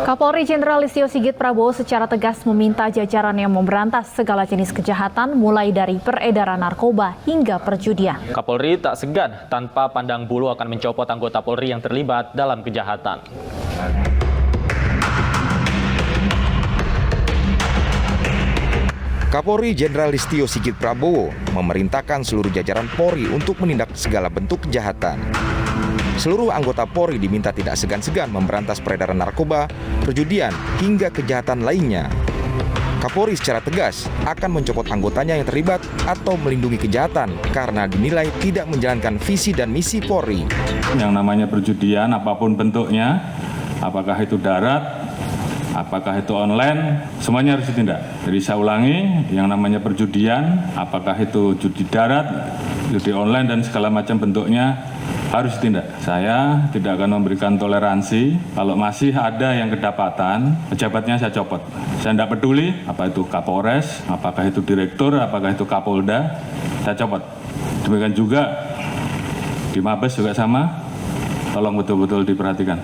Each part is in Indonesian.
Kapolri Jenderal Listio Sigit Prabowo secara tegas meminta jajarannya memberantas segala jenis kejahatan mulai dari peredaran narkoba hingga perjudian. Kapolri tak segan tanpa pandang bulu akan mencopot anggota Polri yang terlibat dalam kejahatan. Kapolri Jenderal Listio Sigit Prabowo memerintahkan seluruh jajaran Polri untuk menindak segala bentuk kejahatan. Seluruh anggota Polri diminta tidak segan-segan memberantas peredaran narkoba, perjudian, hingga kejahatan lainnya. Kapolri secara tegas akan mencopot anggotanya yang terlibat atau melindungi kejahatan karena dinilai tidak menjalankan visi dan misi Polri. Yang namanya perjudian apapun bentuknya, apakah itu darat, apakah itu online, semuanya harus ditindak. Jadi saya ulangi, yang namanya perjudian, apakah itu judi darat, judi online dan segala macam bentuknya harus ditindak. Saya tidak akan memberikan toleransi. Kalau masih ada yang kedapatan, pejabatnya saya copot. Saya tidak peduli apa itu Kapolres, apakah itu Direktur, apakah itu Kapolda, saya copot. Demikian juga di Mabes juga sama, tolong betul-betul diperhatikan.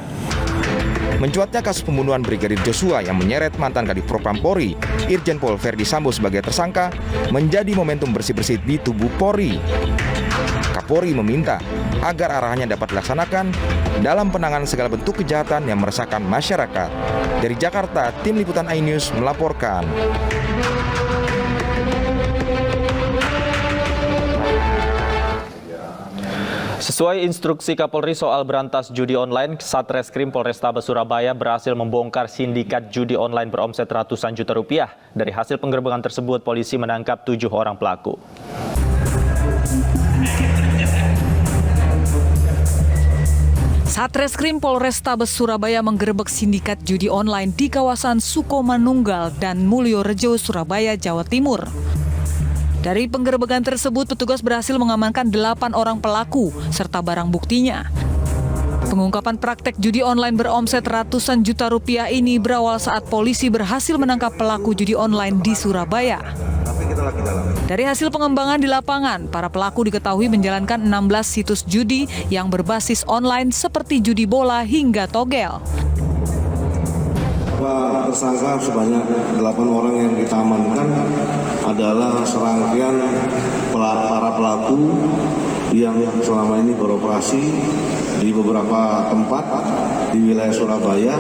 Mencuatnya kasus pembunuhan Brigadir Joshua yang menyeret mantan Kadif Propam Polri, Irjen Pol Verdi Sambo sebagai tersangka, menjadi momentum bersih-bersih di tubuh Polri. Kapolri meminta agar arahannya dapat dilaksanakan dalam penanganan segala bentuk kejahatan yang meresahkan masyarakat. Dari Jakarta, Tim Liputan iNews melaporkan. Sesuai instruksi Kapolri soal berantas judi online, Satreskrim Polrestabes Surabaya berhasil membongkar sindikat judi online beromset ratusan juta rupiah. Dari hasil penggerebekan tersebut, polisi menangkap 7 orang pelaku. Satreskrim Polrestabes Surabaya menggerebek sindikat judi online di kawasan Sukomanunggal dan Mulyorejo, Surabaya, Jawa Timur. Dari penggerebekan tersebut, petugas berhasil mengamankan 8 orang pelaku serta barang buktinya. Pengungkapan praktek judi online beromset ratusan juta rupiah ini berawal saat polisi berhasil menangkap pelaku judi online di Surabaya. Dari hasil pengembangan di lapangan, para pelaku diketahui menjalankan 16 situs judi yang berbasis online seperti judi bola hingga togel. Tersangka sebanyak 8 orang yang kita amankan adalah serangkaian para pelaku yang selama ini beroperasi di beberapa tempat di wilayah Surabaya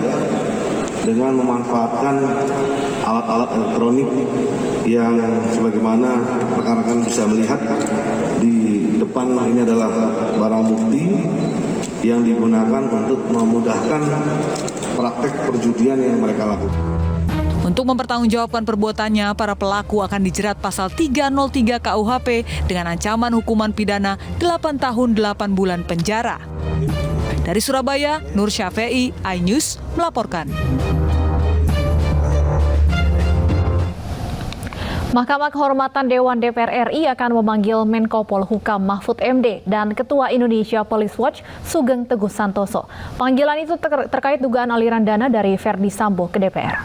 dengan memanfaatkan alat-alat elektronik yang sebagaimana rekan-rekan bisa melihat di depan ini adalah barang bukti yang digunakan untuk memudahkan praktek perjudian yang mereka lakukan. Untuk mempertanggungjawabkan perbuatannya, para pelaku akan dijerat pasal 303 KUHP dengan ancaman hukuman pidana 8 tahun 8 bulan penjara. Dari Surabaya, Nur Syafei, iNews melaporkan. Mahkamah Kehormatan Dewan DPR RI akan memanggil Menko Polhukam Mahfud MD dan Ketua Indonesia Police Watch Sugeng Teguh Santoso. Panggilan itu terkait dugaan aliran dana dari Verdi Sambo ke DPR.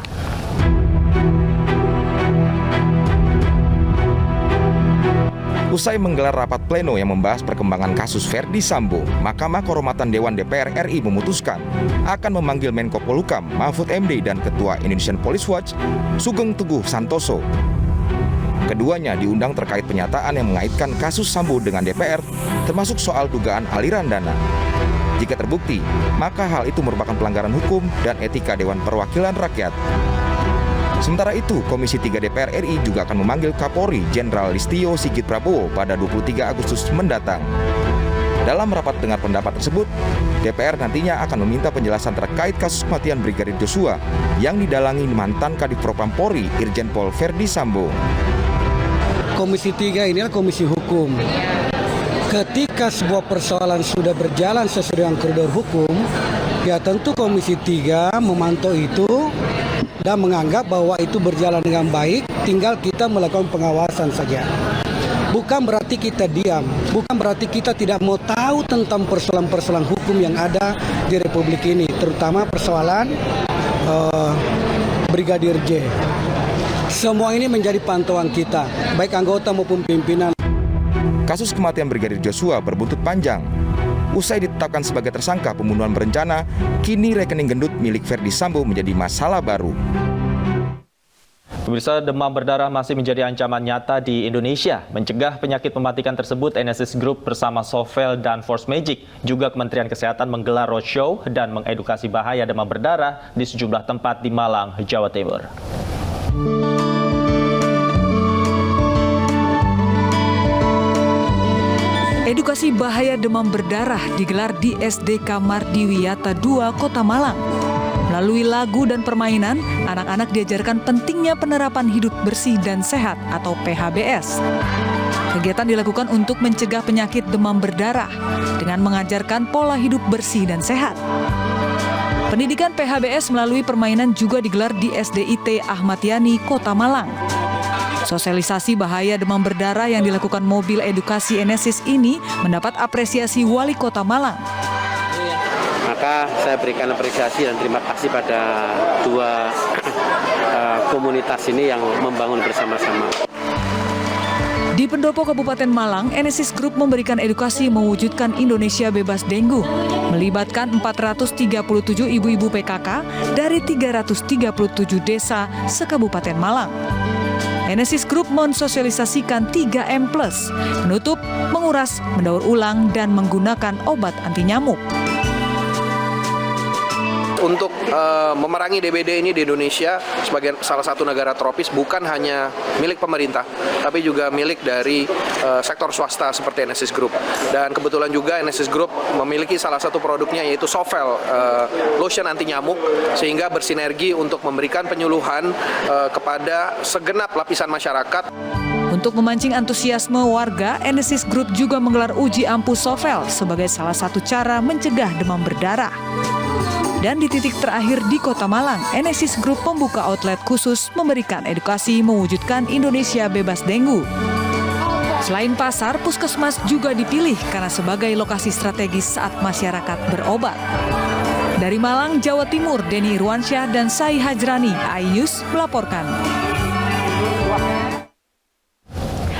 Usai menggelar rapat pleno yang membahas perkembangan kasus Verdi Sambo, Mahkamah Kehormatan Dewan DPR RI memutuskan akan memanggil Menko Polhukam Mahfud MD dan Ketua Indonesian Police Watch Sugeng Teguh Santoso. Keduanya diundang terkait penyataan yang mengaitkan kasus Sambo dengan DPR, termasuk soal dugaan aliran dana. Jika terbukti, maka hal itu merupakan pelanggaran hukum dan etika Dewan Perwakilan Rakyat. Sementara itu, Komisi 3 DPR RI juga akan memanggil Kapolri Jenderal Listio Sigit Prabowo pada 23 Agustus mendatang. Dalam rapat dengar pendapat tersebut, DPR nantinya akan meminta penjelasan terkait kasus kematian Brigadir Joshua yang didalangi mantan Kadif Propam Polri Irjen Pol Verdi Sambo. Komisi 3 inilah komisi hukum. Ketika sebuah persoalan sudah berjalan sesuai dengan koridor hukum, ya tentu Komisi 3 memantau itu dan menganggap bahwa itu berjalan dengan baik, tinggal kita melakukan pengawasan saja. Bukan berarti kita diam, bukan berarti kita tidak mau tahu tentang persoalan-persoalan hukum yang ada di Republik ini, terutama persoalan Brigadir J. Semua ini menjadi pantauan kita, baik anggota maupun pimpinan. Kasus kematian Brigadir Joshua berbuntut panjang. Usai ditetapkan sebagai tersangka pembunuhan berencana, kini rekening gendut milik Verdi Sambo menjadi masalah baru. Pemirsa, demam berdarah masih menjadi ancaman nyata di Indonesia. Mencegah penyakit mematikan tersebut, Enesis Group bersama Sovel dan Force Magic, juga Kementerian Kesehatan menggelar roadshow dan mengedukasi bahaya demam berdarah di sejumlah tempat di Malang, Jawa Timur. Edukasi bahaya demam berdarah digelar di SDK Mardiwiyata 2, Kota Malang. Melalui lagu dan permainan, anak-anak diajarkan pentingnya penerapan hidup bersih dan sehat atau PHBS. Kegiatan dilakukan untuk mencegah penyakit demam berdarah dengan mengajarkan pola hidup bersih dan sehat. Pendidikan PHBS melalui permainan juga digelar di SDIT Ahmad Yani, Kota Malang. Sosialisasi bahaya demam berdarah yang dilakukan mobil edukasi Enesis ini mendapat apresiasi Wali Kota Malang. Maka saya berikan apresiasi dan terima kasih pada dua komunitas ini yang membangun bersama-sama. Di Pendopo Kabupaten Malang, Enesis Group memberikan edukasi mewujudkan Indonesia bebas dengue, melibatkan 437 ibu-ibu PKK dari 337 desa se-Kabupaten Malang. Enesis Group mensosialisasikan 3M+, menutup, menguras, mendaur ulang, dan menggunakan obat anti nyamuk. Untuk memerangi DBD ini di Indonesia sebagai salah satu negara tropis bukan hanya milik pemerintah, tapi juga milik dari sektor swasta seperti Enesis Group. Dan kebetulan juga Enesis Group memiliki salah satu produknya yaitu Sovel, lotion anti nyamuk, sehingga bersinergi untuk memberikan penyuluhan kepada segenap lapisan masyarakat. Untuk memancing antusiasme warga, Enesis Group juga menggelar uji ampuh Sovel sebagai salah satu cara mencegah demam berdarah. Dan di titik terakhir di Kota Malang, Enesis Group membuka outlet khusus memberikan edukasi mewujudkan Indonesia bebas dengue. Selain pasar, puskesmas juga dipilih karena sebagai lokasi strategis saat masyarakat berobat. Dari Malang, Jawa Timur, Denny Irwansyah dan Sai Hajrani, iNews melaporkan.